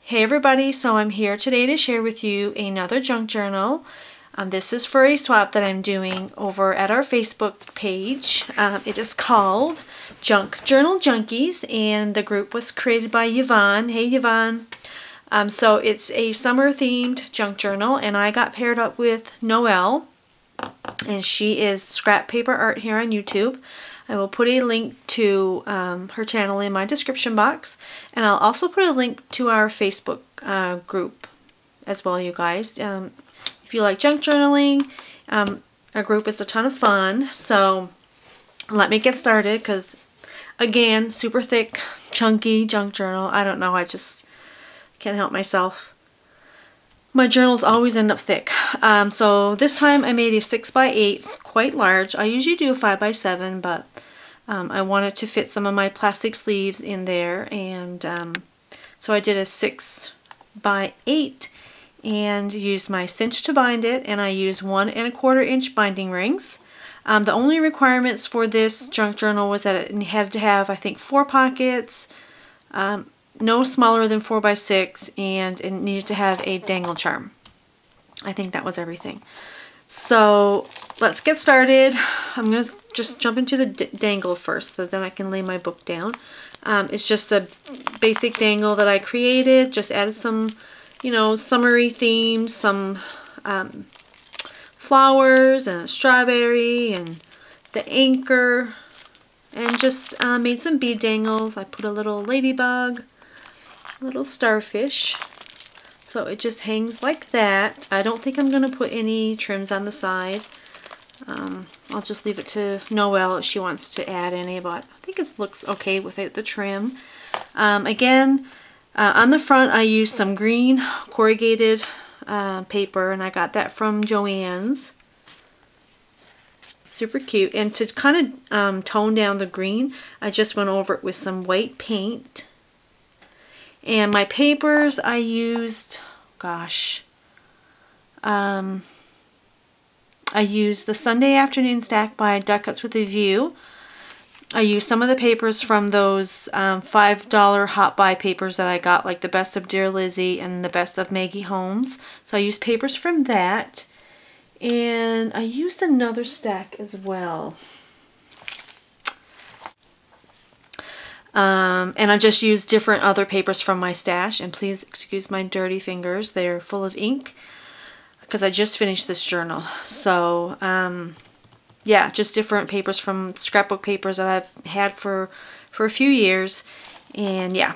Hey everybody, so I'm here today to share with you another junk journal. This is for a swap that I'm doing over at our Facebook page. It is called Junk Journal Junkies, and the group was created by Yvonne. Hey Yvonne. So it's a summer themed junk journal, and I got paired up with Noel, and she is Scrap Paper Art here on YouTube. I will put a link to her channel in my description box, and I'll also put a link to our Facebook group as well, you guys. If you like junk journaling, our group is a ton of fun. So let me get started, because again, super thick, chunky junk journal. I don't know, I just can't help myself. My journals always end up thick. So this time I made a 6x8. It's quite large. I usually do a 5x7, but I wanted to fit some of my plastic sleeves in there, and so I did a 6x8 and used my cinch to bind it, and I used 1 1/4 inch binding rings. The only requirements for this junk journal was that it had to have, I think, 4 pockets, no smaller than 4x6, and it needed to have a dangle charm. I think that was everything. So let's get started. I'm going to just jump into the dangle first, so then I can lay my book down. It's just a basic dangle that I created, just added some, you know, summery themes, some flowers and a strawberry and the anchor, and just made some bead dangles. I put a little ladybug, little starfish, so it just hangs like that. I don't think I'm going to put any trims on the side. I'll just leave it to Noel if she wants to add any, but I think it looks okay without the trim. Again, on the front I used some green corrugated paper, and I got that from Joann's. Super cute. And to kind of tone down the green, I just went over it with some white paint. And my papers, I used, gosh, I used the Sunday Afternoon Stack by Die Cuts with a View. I used some of the papers from those $5 Hot Buy papers that I got, like the Best of Dear Lizzie and the Best of Maggie Holmes. So I used papers from that. And I used another stack as well. And I just used different other papers from my stash, and please excuse my dirty fingers, they're full of ink because I just finished this journal. So yeah, just different papers from scrapbook papers that I've had for a few years. And yeah,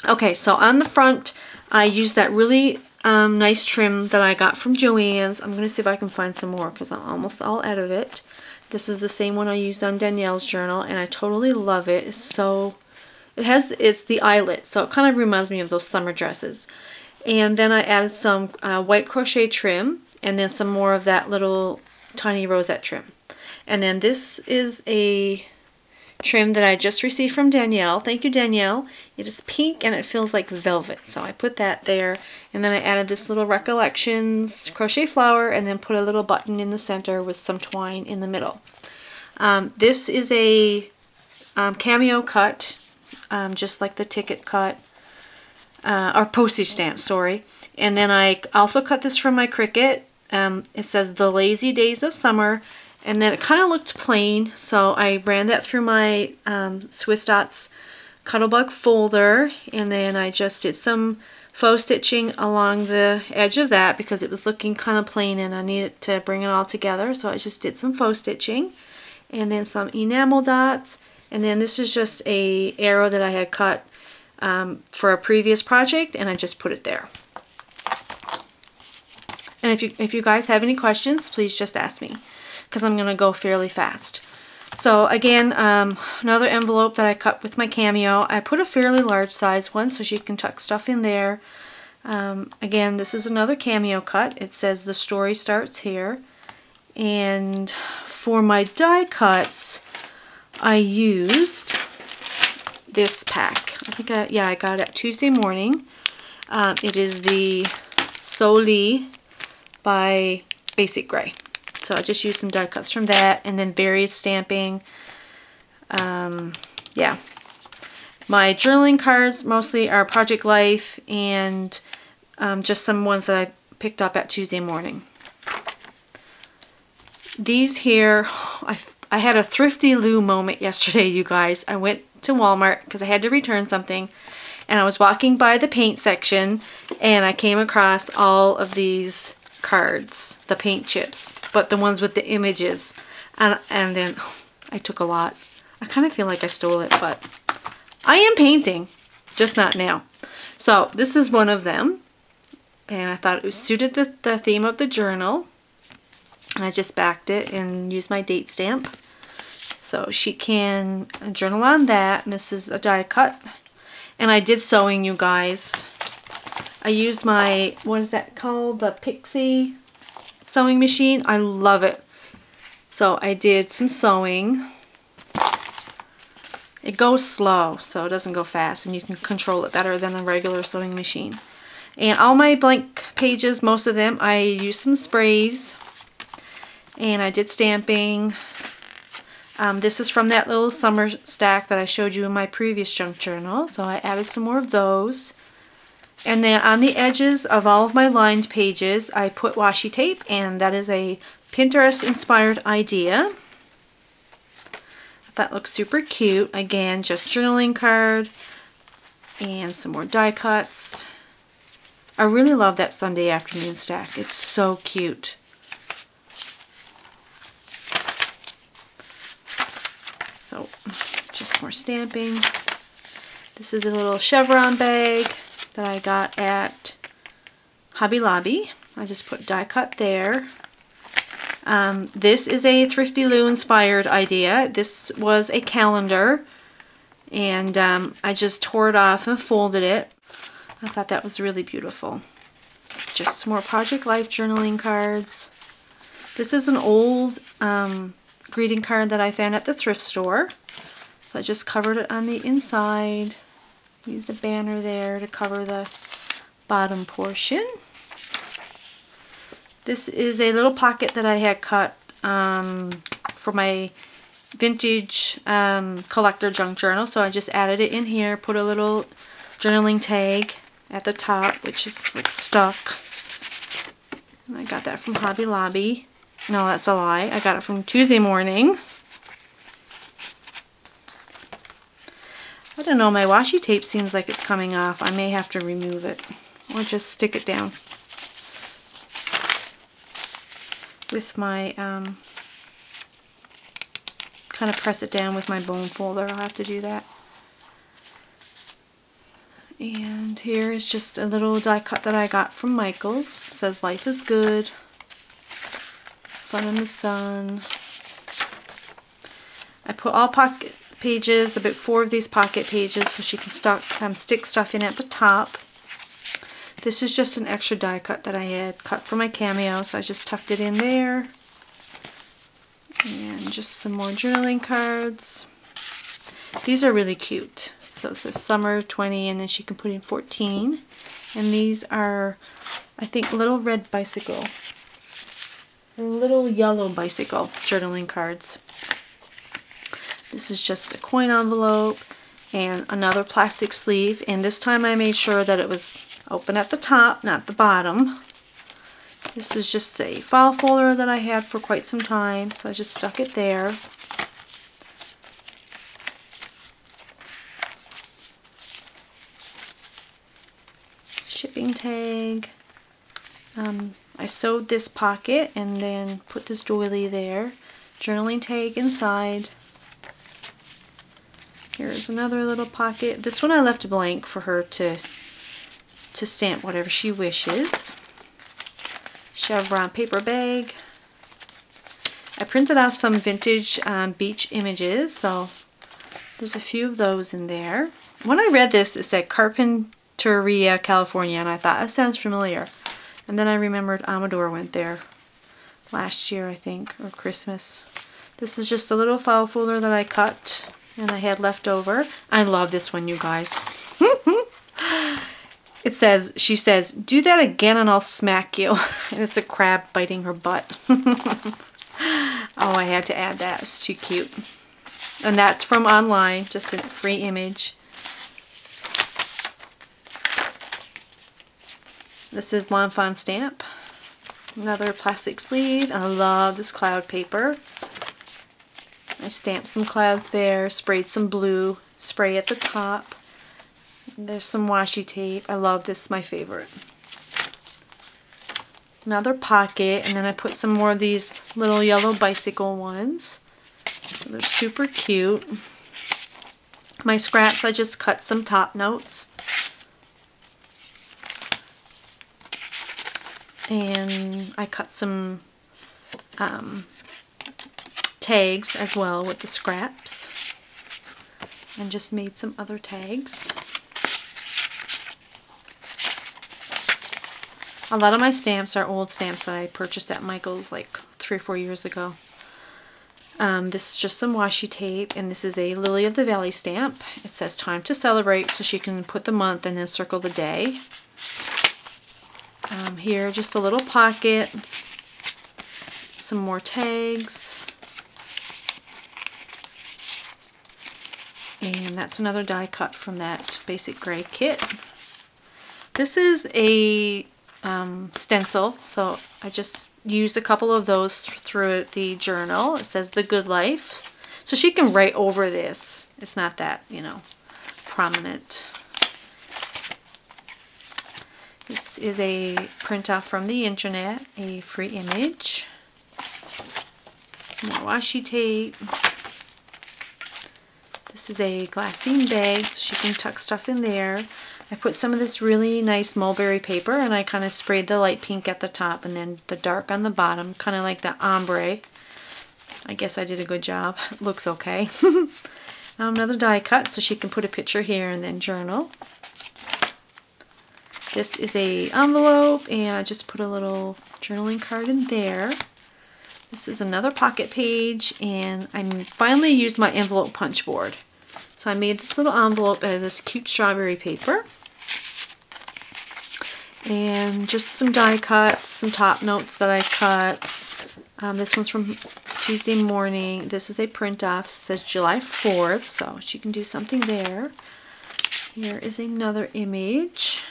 okay, so on the front I used that really nice trim that I got from Joann's. I'm gonna see if I can find some more because I'm almost all out of it. This is the same one I used on Danielle's journal, and I totally love it. It's the eyelet, so it kind of reminds me of those summer dresses. And then I added some white crochet trim, and then some more of that little tiny rosette trim. And then this is a trim that I just received from Danielle. Thank you, Danielle. It is pink and it feels like velvet, so I put that there. And then I added this little Recollections crochet flower, and then put a little button in the center with some twine in the middle. This is a cameo cut, just like the ticket cut, or postage stamp, sorry. And then I also cut this from my Cricut. It says The Lazy Days of Summer. And then it kind of looked plain, so I ran that through my Swiss Dots Cuttlebug folder, and then I just did some faux stitching along the edge of that because it was looking kind of plain and I needed to bring it all together. So I just did some faux stitching, and then some enamel dots, and then this is just a arrow that I had cut for a previous project, and I just put it there. And if you guys have any questions, please just ask me, because I'm going to go fairly fast. So again, another envelope that I cut with my cameo. I put a fairly large size one so she can tuck stuff in there. Again, this is another cameo cut. It says The Story Starts Here. And for my die cuts, I used this pack. I think I got it Tuesday morning. It is the Soli by Basic Gray. So I just used some die cuts from that, and then berries stamping. Yeah. My journaling cards mostly are Project Life and just some ones that I picked up at Tuesday morning. These here, I had a Thrifty Lou moment yesterday, you guys. I went to Walmart because I had to return something, and I was walking by the paint section and I came across all of these cards, the paint chips, but the ones with the images, and then I took a lot. I kind of feel like I stole it, but I am painting, just not now. So this is one of them, and I thought it was suited the theme of the journal, and I just backed it and used my date stamp. So she can journal on that, and this is a die cut. And I did sewing, you guys. I used my, what is that called? The Pixie sewing machine. I love it. So I did some sewing. It goes slow, so it doesn't go fast, and you can control it better than a regular sewing machine. And all my blank pages, most of them, I used some sprays, and I did stamping. This is from that little summer stack that I showed you in my previous junk journal, so I added some more of those. And then on the edges of all of my lined pages, I put washi tape, and that is a Pinterest-inspired idea. That looks super cute. Again, just journaling card and some more die cuts. I really love that Sunday afternoon stack. It's so cute. So, just more stamping. This is a little chevron bag that I got at Hobby Lobby. I just put die cut there. This is a Thrifty Lou inspired idea. This was a calendar, and I just tore it off and folded it. I thought that was really beautiful. Just some more Project Life journaling cards. This is an old greeting card that I found at the thrift store. So I just covered it on the inside. Used a banner there to cover the bottom portion. This is a little pocket that I had cut for my vintage collector junk journal. So I just added it in here, put a little journaling tag at the top, which is like stuck. And I got that from Hobby Lobby. No, that's a lie. I got it from Tuesday morning. I don't know, my washi tape seems like it's coming off. I may have to remove it or just stick it down with my, kind of press it down with my bone folder. I'll have to do that. And here is just a little die cut that I got from Michael's. It says life is good. Fun in the sun. I put all pocket pages, about 4 of these pocket pages, so she can stick stuff in at the top. This is just an extra die cut that I had cut for my cameo, so I just tucked it in there. And just some more journaling cards. These are really cute. So it says summer 20, and then she can put in 14. And these are, I think, little red bicycle. Little yellow bicycle journaling cards. This is just a coin envelope and another plastic sleeve. And this time I made sure that it was open at the top, not the bottom. This is just a file folder that I had for quite some time, so I just stuck it there. Shipping tag. I sewed this pocket and then put this doily there. Journaling tag inside. Here's another little pocket. This one I left blank for her to stamp whatever she wishes. Chevron paper bag. I printed out some vintage beach images, so there's a few of those in there. When I read this, it said Carpinteria, California, and I thought, that sounds familiar. And then I remembered Amador went there last year, I think, or Christmas. This is just a little file folder that I cut and I had left over. I love this one, you guys. It says, she says, do that again and I'll smack you. And it's a crab biting her butt. Oh, I had to add that. It's too cute. And that's from online, just a free image. This is Lawn Fawn stamp. Another plastic sleeve, and I love this cloud paper. I stamped some clouds there, sprayed some blue spray at the top. There's some washi tape. I love this, my favorite. Another pocket, and then I put some more of these little yellow bicycle ones. They're super cute. My scraps, I just cut some top notes. And I cut some tags as well with the scraps. And just made some other tags. A lot of my stamps are old stamps that I purchased at Michael's like 3 or 4 years ago. This is just some washi tape, and this is a Lily of the Valley stamp. It says time to celebrate, so she can put the month and then circle the day. Here, just a little pocket, some more tags, and that's another die cut from that basic gray kit. This is a stencil, so I just used a couple of those through the journal. It says The Good Life, so she can write over this. It's not that, you know, prominent. This is a print off from the internet, a free image. More washi tape. This is a glassine bag, so she can tuck stuff in there. I put some of this really nice mulberry paper, and I kind of sprayed the light pink at the top and then the dark on the bottom, kind of like the ombre. I guess I did a good job. It looks okay. Another die cut, so she can put a picture here and then journal. This is a envelope, and I just put a little journaling card in there. This is another pocket page, and I finally used my envelope punch board. So I made this little envelope out of this cute strawberry paper. And just some die cuts, some top notes that I cut. This one's from Tuesday morning. This is a print off. It says July 4th, so she can do something there. Here is another image.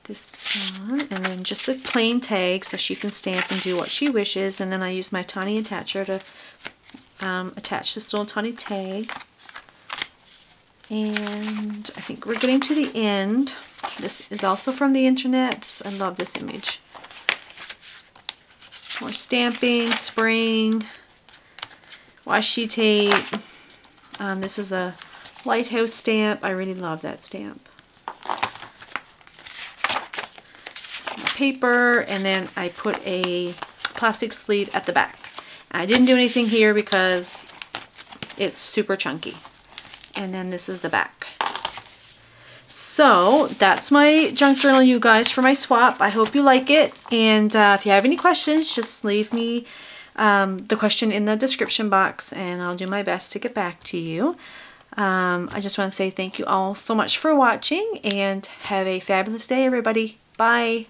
This one, and then just a plain tag so she can stamp and do what she wishes. And then I use my tiny attacher to attach this little tiny tag. And I think we're getting to the end. This is also from the internet. I love this image. More stamping, spraying, washi tape. This is a lighthouse stamp. I really love that stamp. Paper, and then I put a plastic sleeve at the back. I didn't do anything here because it's super chunky. And then this is the back. So that's my junk journal, you guys, for my swap. I hope you like it, and if you have any questions, just leave me the question in the description box, and I'll do my best to get back to you. I just want to say thank you all so much for watching, and have a fabulous day, everybody. Bye.